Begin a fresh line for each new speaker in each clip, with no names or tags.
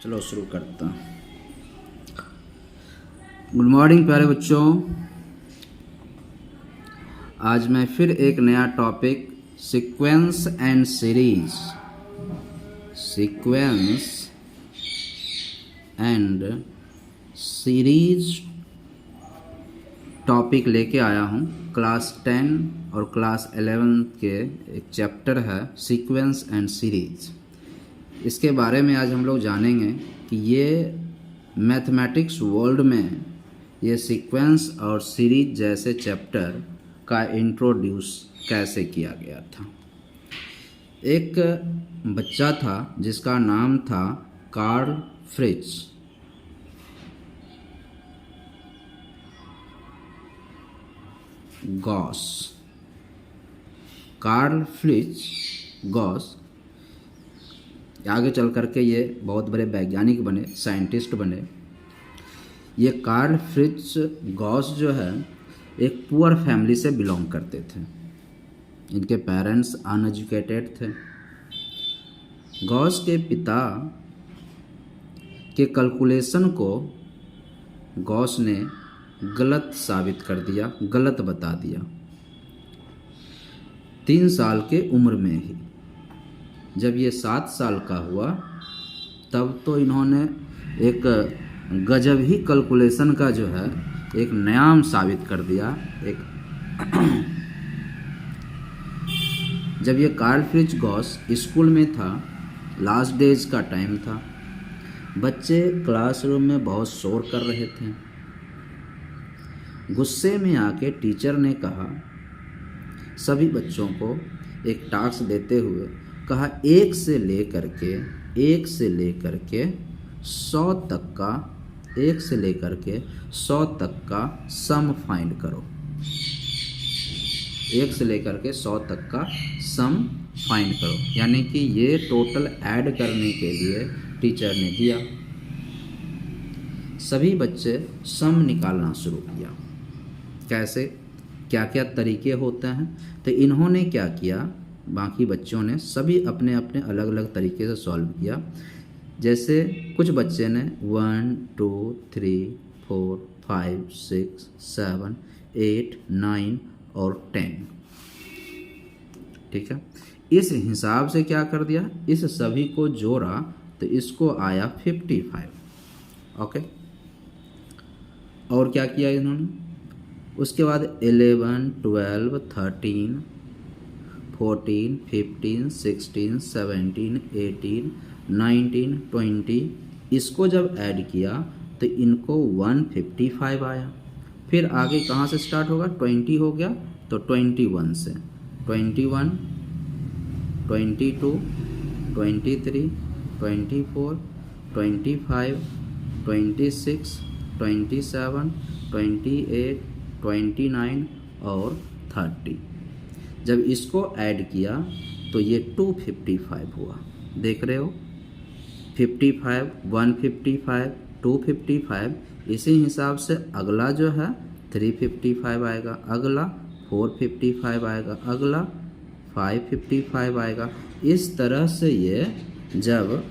चलो शुरू करता हूँ। गुड मॉर्निंग प्यारे बच्चों। आज मैं फिर एक नया topic sequence and series topic लेके आया हूँ। क्लास 10 और क्लास 11 के एक चैप्टर है सीक्वेंस एंड सीरीज। इसके बारे में आज हम लोग जानेंगे कि ये मैथमेटिक्स वर्ल्ड में ये सीक्वेंस और सीरीज जैसे चैप्टर का इंट्रोड्यूस कैसे किया गया था। एक बच्चा था जिसका नाम था Carl Fritz. Gauss. Carl Fritz Gauss आगे चल करके ये बहुत बड़े वैज्ञानिक बने, साइंटिस्ट बने। ये कार्ल फ्रिट्ज गॉस जो है एक पुअर फैमिली से बिलोंग करते थे। इनके पेरेंट्स अनएजुकेटेड थे। गॉस के पिता के कैलकुलेशन को गॉस ने गलत साबित कर दिया, गलत बता दिया। 3 साल के उम्र में ही जब ये 7 साल का हुआ तब तो इन्होंने एक गजब ही कैलकुलेशन का जो है एक नयाम साबित कर दिया। जब ये कार्ल फ्रिट्ज गॉस स्कूल में था, लास्ट डेज का टाइम था, बच्चे क्लासरूम में बहुत शोर कर रहे थे। गुस्से में आके टीचर ने कहा, सभी बच्चों को एक टास्क देते हुए कहा, 1 से लेकर के 100 तक का सम फाइंड करो। 1 से लेकर के 100 तक का सम फाइंड करो, यानी कि ये टोटल ऐड करने के लिए टीचर ने दिया। सभी बच्चे सम निकालना शुरू किया। कैसे, क्या क्या तरीके होते हैं, तो इन्होंने क्या किया, बाकी बच्चों ने सभी अपने अपने अलग अलग तरीके से सॉल्व किया। जैसे कुछ बच्चे ने 1 2 3 4 5 6 7 8 9 और 10, ठीक है, इस हिसाब से क्या कर दिया, इस सभी को जोड़ा तो इसको आया 55। ओके, और क्या किया इन्होंने, उसके बाद 11 12 13 14 15 16 17 18 19 20 इसको जब ऐड किया तो इनको 155 आया। फिर आगे कहाँ से स्टार्ट होगा, 20 हो गया तो 21 से 21 22 23 24 25 26 27 28 29 और 30। जब इसको ऐड किया तो ये 255 हुआ। देख रहे हो, 55 155 255। इसी हिसाब से अगला जो है 355 आएगा, अगला 455 आएगा, अगला 555 आएगा। इस तरह से ये जब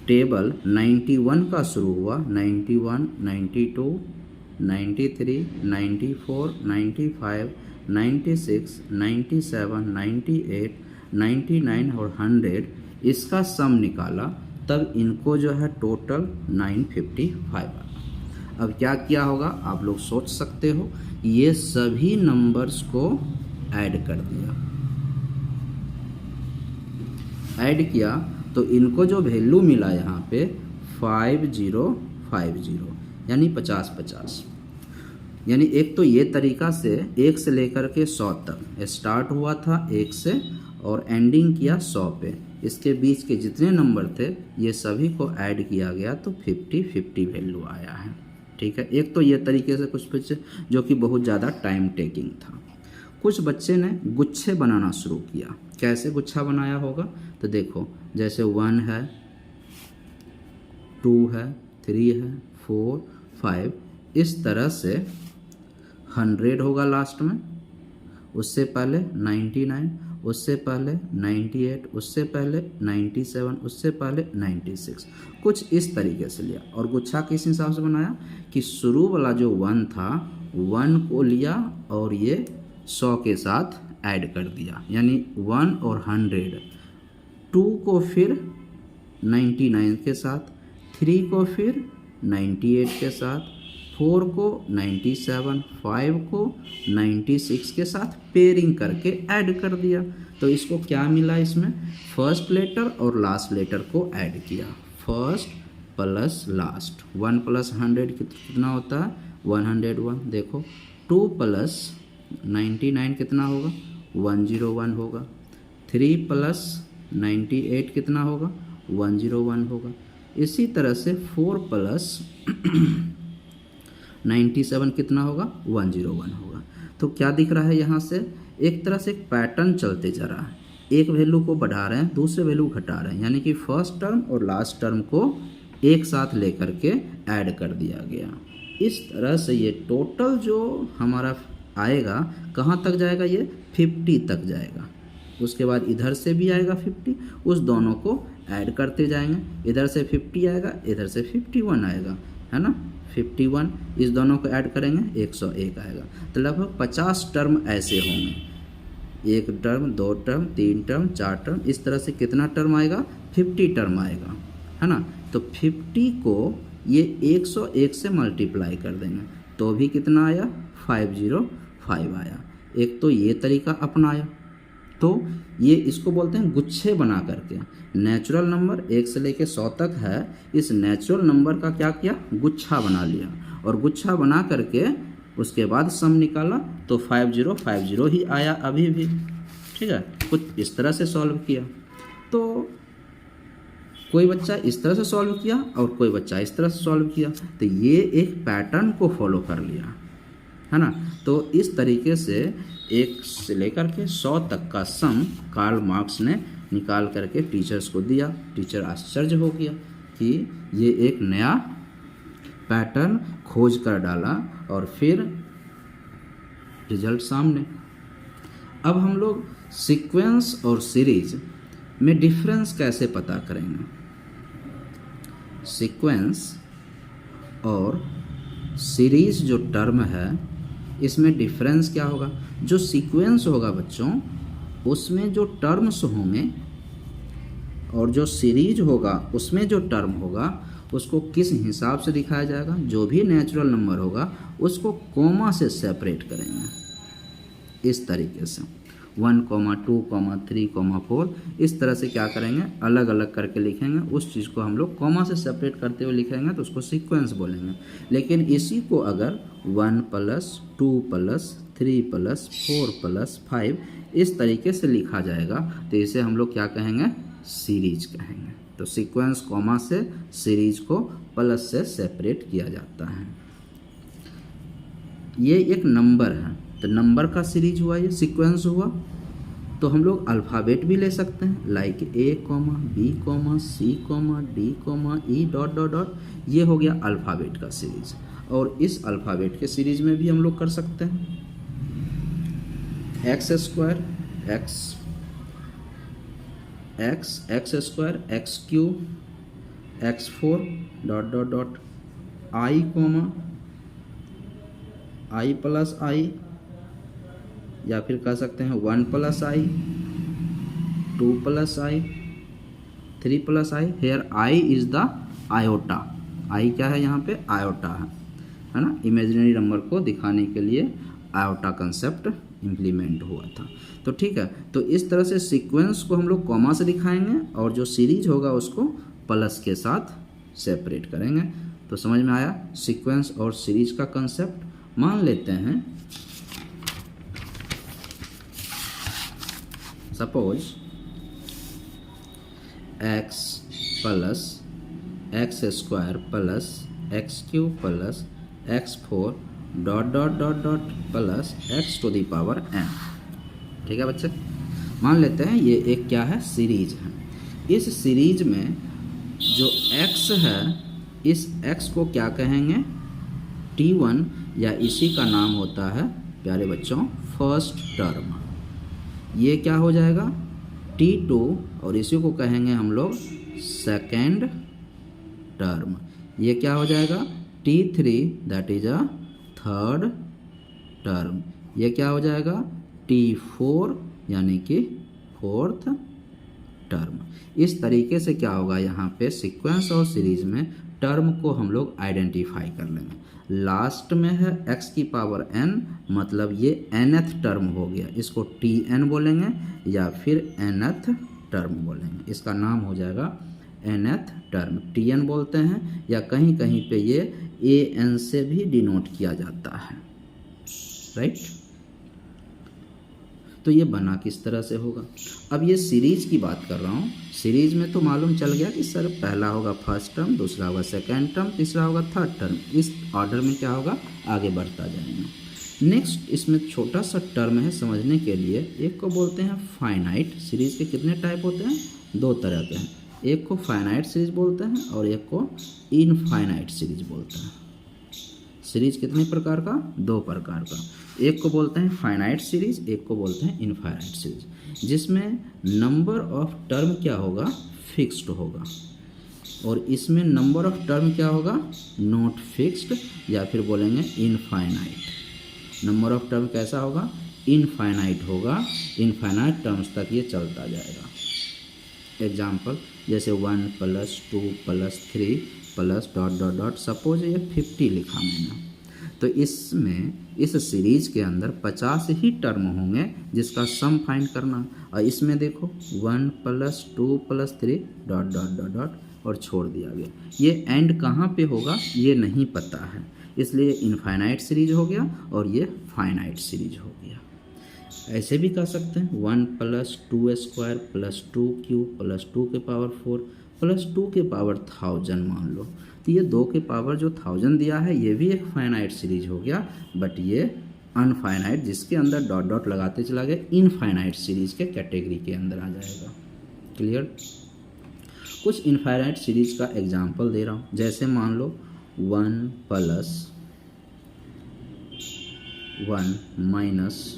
टेबल 91 का शुरू हुआ, 91 92 93 94 95 96 97 98 99 और 100 इसका सम निकाला, तब इनको जो है टोटल 955 आया। अब क्या किया होगा आप लोग सोच सकते हो, ये सभी नंबर्स को ऐड कर दिया। ऐड किया तो इनको जो वैल्यू मिला यहाँ पे 5050, यानी 50-50। यानी एक तो ये तरीका से 1 से लेकर के 100 तक स्टार्ट हुआ था 1 से और एंडिंग किया 100 पे। इसके बीच के जितने नंबर थे ये सभी को ऐड किया गया तो 50-50 वैल्यू आया है, ठीक है। एक तो ये तरीके से कुछ बच्चे जो कि बहुत ज़्यादा टाइम टेकिंग था। कुछ बच्चे ने गुच्छे बनाना शुरू किया। कैसे गुच्छा बनाया होगा, तो देखो जैसे 1 है 2 है 3 है 4 5, इस तरह से 100 होगा लास्ट में, उससे पहले 99 उससे पहले 98, उससे पहले 97, उससे पहले 96, कुछ इस तरीके से लिया। और गुच्छा किस हिसाब से बनाया कि शुरू वाला जो 1 था 1 को लिया और ये 100 के साथ ऐड कर दिया, यानी 1 और 100, 2 को फिर 99 के साथ, 3 को फिर 98 के साथ, 4 को 97, 5 को 96 के साथ पेयरिंग करके ऐड कर दिया। तो इसको क्या मिला, इसमें फर्स्ट लेटर और लास्ट लेटर को ऐड किया, फर्स्ट प्लस लास्ट। 1 प्लस 100 कितना होता है 101। देखो 2 प्लस 99 कितना होगा 101 होगा। 3 प्लस 98 कितना होगा 101 होगा। इसी तरह से 4 प्लस 97 कितना होगा 101 होगा। तो क्या दिख रहा है यहाँ से, एक तरह से एक पैटर्न चलते जा रहा है, एक वैल्यू को बढ़ा रहे हैं, दूसरे वैल्यू घटा रहे हैं, यानी कि फर्स्ट टर्म और लास्ट टर्म को एक साथ लेकर के ऐड कर दिया गया। इस तरह से ये टोटल जो हमारा आएगा कहाँ तक जाएगा, ये 50 तक जाएगा। उसके बाद इधर से भी आएगा 50, उस दोनों को ऐड करते जाएंगे, इधर से 50 आएगा, इधर से 51 आएगा, है ना 51, इस दोनों को ऐड करेंगे 101 आएगा। तो लगभग 50 टर्म ऐसे होंगे, 1 टर्म 2 टर्म 3 टर्म 4 टर्म, इस तरह से कितना टर्म आएगा 50 टर्म आएगा, है ना। तो 50 को ये 101 से मल्टीप्लाई कर देंगे तो भी कितना आया 505 आया। एक तो ये तरीका अपनाया, तो ये इसको बोलते हैं गुच्छे बना करके। नेचुरल नंबर 1 से लेके 100 तक है, इस नेचुरल नंबर का क्या किया गुच्छा बना लिया, और गुच्छा बना करके उसके बाद सम निकाला तो 5050 ही आया अभी भी, ठीक है। कुछ इस तरह से सॉल्व किया, तो कोई बच्चा इस तरह से सॉल्व किया और कोई बच्चा इस तरह से सॉल्व किया, तो ये एक पैटर्न को फॉलो कर लिया, है ना। तो इस तरीके से 1 से लेकर के 100 तक का सम कार्ल मार्क्स ने निकाल करके टीचर्स को दिया। टीचर आश्चर्य हो गया कि ये एक नया पैटर्न खोज कर डाला, और फिर रिजल्ट सामने। अब हम लोग सीक्वेंस और सीरीज में डिफरेंस कैसे पता करेंगे। सीक्वेंस और सीरीज जो टर्म है इसमें डिफरेंस क्या होगा। जो सीक्वेंस होगा बच्चों उसमें जो टर्म्स होंगे, और जो सीरीज होगा उसमें जो टर्म होगा उसको किस हिसाब से दिखाया जाएगा, जो भी नेचुरल नंबर होगा उसको कॉमा से सेपरेट करेंगे। इस तरीके से 1, 2, 3, 4 इस तरह से क्या करेंगे अलग अलग करके लिखेंगे। उस चीज़ को हम लोग कॉमा से सेपरेट करते हुए लिखेंगे तो उसको सीक्वेंस बोलेंगे। लेकिन इसी को अगर 1 + 2 + 3 + 4 + 5 इस तरीके से लिखा जाएगा तो इसे हम लोग क्या कहेंगे सीरीज कहेंगे। तो सीक्वेंस कॉमा से सीरीज को प्लस से सेपरेट किया जाता है। ये एक नंबर है तो नंबर का सीरीज हुआ, ये सीक्वेंस हुआ। तो हम लोग अल्फ़ाबेट भी ले सकते हैं, like A, B, C, D, E ... ये हो गया अल्फ़ाबेट का सीरीज। और इस अल्फ़ाबेट के सीरीज में भी हम लोग कर सकते हैं x² x² x3 x4 ... I, I + I, या फिर कह सकते हैं 1 + I, 2 + I, 3 + I। Here I is the iota, I क्या है यहाँ पे आयोटा है ना। इमेजिनरी नंबर को दिखाने के लिए आयोटा कंसेप्ट इम्प्लीमेंट हुआ था। तो ठीक है, तो इस तरह से सीक्वेंस को हम लोग कॉमा से दिखाएंगे और जो सीरीज होगा उसको प्लस के साथ सेपरेट करेंगे। तो समझ में आया सीक्वेंस और सीरीज का कंसेप्ट। मान लेते हैं suppose x + x² + x3 + x4 ... + x⁻n। ठीक है बच्चे, मान लेते हैं ये एक क्या है सीरीज है। इस सीरीज में जो x है इस x को क्या कहेंगे T1, या इसी का नाम होता है प्यारे बच्चों फर्स्ट टर्म। ये क्या हो जाएगा T2 और इसी को कहेंगे हम लोग सेकेंड टर्म। ये क्या हो जाएगा T3 that is a third term. ये क्या हो जाएगा T4 यानी कि फोर्थ टर्म। इस तरीके से क्या होगा यहाँ पे सीक्वेंस और सीरीज में टर्म को हम लोग आइडेंटिफाई कर लेंगे। लास्ट में है x की पावर n, मतलब ये nth टर्म हो गया, इसको tn बोलेंगे या फिर nth टर्म बोलेंगे। इसका नाम हो जाएगा nth टर्म, tn बोलते हैं या कहीं कहीं पे ये an से भी डिनोट किया जाता है, राइट। तो ये बना किस तरह से होगा। अब ये सीरीज की बात कर रहा हूँ। सीरीज में तो मालूम चल गया कि सर पहला होगा फर्स्ट टर्म, दूसरा होगा सेकेंड टर्म, तीसरा होगा थर्ड टर्म। इस ऑर्डर में क्या होगा आगे बढ़ता जाएगा। नेक्स्ट इसमें छोटा सा टर्म है समझने के लिए। एक को बोलते हैं फाइनाइट। सीरीज के कितने टाइप होते हैं, दो तरह के हैं। एक को फाइनाइट सीरीज बोलते हैं और एक को इनफाइनाइट सीरीज बोलते हैं। सीरीज कितने प्रकार का, दो प्रकार का। एक को बोलते हैं फाइनाइट सीरीज, एक को बोलते हैं इनफाइनाइट सीरीज, जिसमें नंबर ऑफ टर्म क्या होगा फिक्स्ड होगा और इसमें नंबर ऑफ टर्म क्या होगा नॉट फिक्स्ड या फिर बोलेंगे इनफाइनाइट। नंबर ऑफ टर्म कैसा होगा इनफाइनाइट होगा, इनफाइनाइट टर्म्स तक ये चलता जाएगा। एग्जाम्पल जैसे 1 + 2 + 3 plus dot dot dot, suppose ये 50 लिखा मैंने, तो इसमें इस सीरीज के अंदर 50 ही टर्म होंगे जिसका सम फाइंड करना। और इसमें देखो 1 + 2 + 3 डॉट डॉट डॉट डॉट और छोड़ दिया गया। ये एंड कहाँ पे होगा ये नहीं पता है, इसलिए इनफाइनाइट सीरीज हो गया और ये फाइनाइट सीरीज हो गया। ऐसे भी कर सकते हैं 1 + 2² + 2³ + 2 के पावर 4 + 2 के पावर 1000 मान लो। तो ये 2 के पावर जो 1000 दिया है ये भी एक फाइनाइट सीरीज हो गया, बट ये अनफाइनाइट जिसके अंदर डॉट डॉट लगाते चला गया इनफाइनाइट सीरीज के कैटेगरी के अंदर आ जाएगा। क्लियर। कुछ इनफाइनाइट सीरीज का एग्जांपल दे रहा हूँ, जैसे मान लो 1 + 1 - 1 +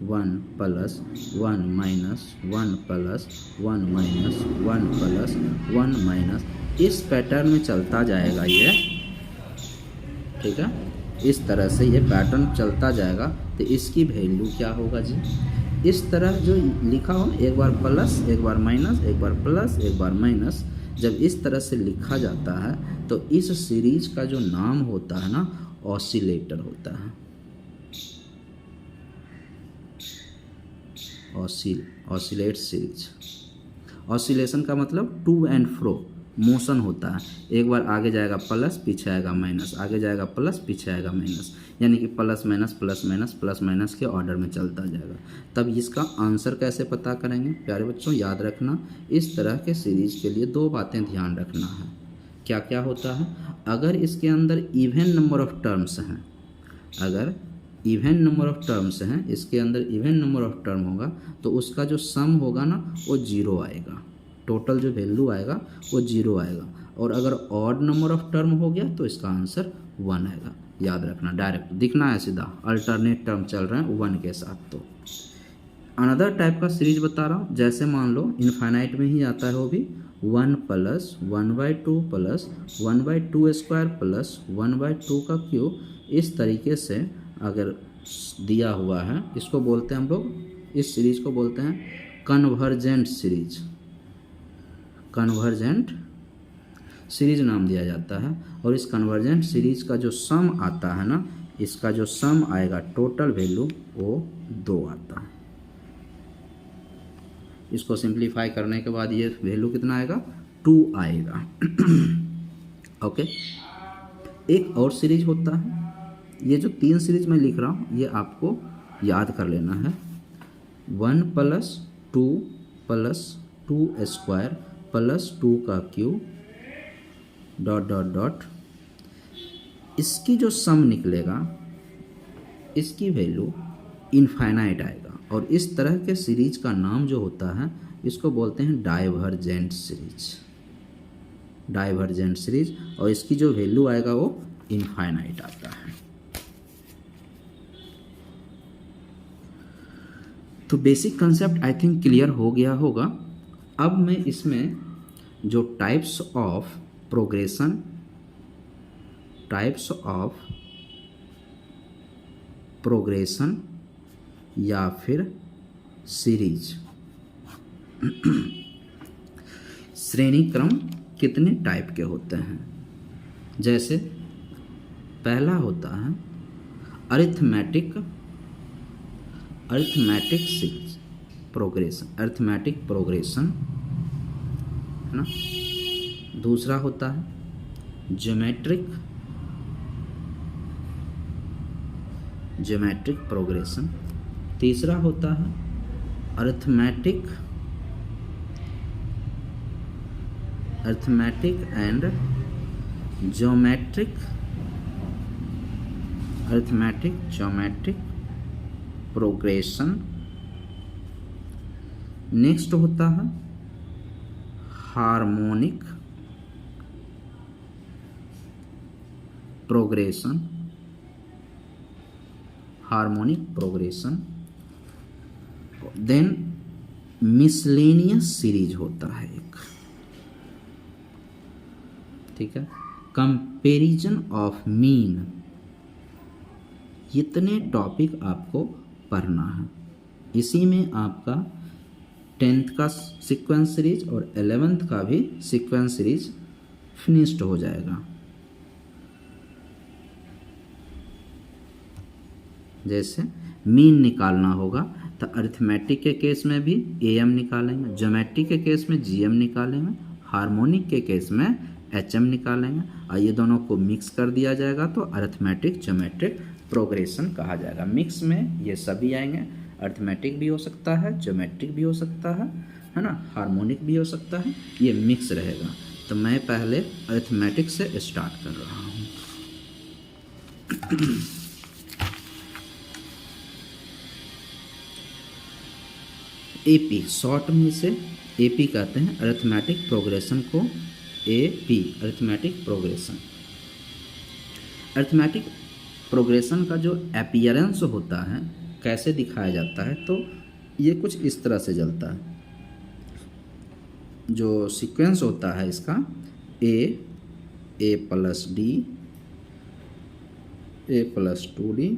1 + 1 - 1 + 1 - 1 इस पैटर्न में चलता जाएगा ये, ठीक है। इस तरह से ये पैटर्न चलता जाएगा। तो इसकी वैल्यू क्या होगा जी, इस तरह जो लिखा हो एक बार प्लस एक बार माइनस एक बार प्लस एक बार माइनस, जब इस तरह से लिखा जाता है तो इस सीरीज का जो नाम होता है ना ऑसिलेटर होता है। Oscillate series. ऑसिलेशन का मतलब टू एंड फ्रो मोशन होता है, एक बार आगे जाएगा प्लस पीछे आएगा माइनस, आगे जाएगा प्लस पीछे आएगा माइनस, यानी कि प्लस माइनस के ऑर्डर में चलता जाएगा। तब इसका आंसर कैसे पता करेंगे प्यारे बच्चों, याद रखना इस तरह के सीरीज के लिए दो बातें ध्यान रखना है। क्या क्या होता है, अगर इसके अंदर इवन नंबर ऑफ टर्म्स हैं, अगर इवन नंबर ऑफ टर्म्स हैं, इसके अंदर इवन नंबर ऑफ टर्म होगा तो उसका जो सम होगा ना वो 0 आएगा, टोटल जो वैल्यू आएगा वो 0 आएगा। और अगर ऑड नंबर ऑफ टर्म हो गया तो इसका आंसर 1 आएगा। याद रखना, डायरेक्ट दिखना है सीधा, अल्टरनेट टर्म चल रहे हैं 1 के साथ। तो अनदर टाइप का सीरीज बता रहा हूँ, जैसे मान लो इनफाइनाइट में ही आता है वो भी 1 + 1/2 + 1/2² + 1/2 इस तरीके से अगर दिया हुआ है, इसको बोलते हैं हम लोग, इस सीरीज को बोलते हैं कन्वर्जेंट सीरीज। कन्वर्जेंट सीरीज नाम दिया जाता है। और इस कन्वर्जेंट सीरीज का जो सम आता है ना, इसका जो सम आएगा टोटल वैल्यू वो 2 आता है। इसको सिंप्लीफाई करने के बाद ये वैल्यू कितना आएगा 2 आएगा। ओके। एक और सीरीज होता है, ये जो 3 सीरीज मैं लिख रहा हूँ ये आपको याद कर लेना है। 1 + 2 + 2² + 2³ डॉट डॉट डॉट, इसकी जो सम निकलेगा इसकी वैल्यू इनफाइनाइट आएगा। और इस तरह के सीरीज का नाम जो होता है इसको बोलते हैं डाइवर्जेंट सीरीज। डाइवर्जेंट सीरीज, और इसकी जो वैल्यू आएगा वो इनफाइनाइट आता है। तो basic concept I think clear हो गया होगा। अब मैं इसमें जो टाइप्स ऑफ प्रोग्रेशन या फिर सीरीज, श्रेणी क्रम कितने टाइप के होते हैं। जैसे पहला होता है अरिथमेटिक प्रोग्रेशन है ना। दूसरा होता है ज्योमेट्रिक प्रोग्रेशन। तीसरा होता है arithmetic and geometric progression. Next होता है harmonic progression. Then miscellaneous series होता है एक, ठीक है। Comparison of mean. इतने टॉपिक आपको पढ़ना है। इसी में आपका 10th का सीक्वेंस सीरीज और 11th का भी सीक्वेंस सीरीज फिनिश्ड हो जाएगा। जैसे मीन निकालना होगा तो अरिथमेटिक के केस में भी AM निकालेंगे, ज्योमेट्रिक के केस में GM निकालेंगे, हार्मोनिक के केस में HM निकालेंगे, और ये दोनों को मिक्स कर दिया जाएगा तो अरिथमेटिक ज्योमेट्रिक प्रोग्रेशन कहा जाएगा। मिक्स में ये सभी आएंगे, अरिथमेटिक भी हो सकता है, ज्योमेट्रिक भी हो सकता है ना, हार्मोनिक भी हो सकता है, ये मिक्स रहेगा। तो मैं पहले अरिथमेटिक से स्टार्ट कर रहा हूँ। AP, शॉर्ट में से AP कहते हैं, अरिथमेटिक प्रोग्रेशन को AP, arithmetic progression. Arithmetic progression का जो अपीयरेंस होता है, कैसे दिखाया जाता है, तो ये कुछ इस तरह से चलता है। जो सीक्वेंस होता है इसका A + D, A + 2D,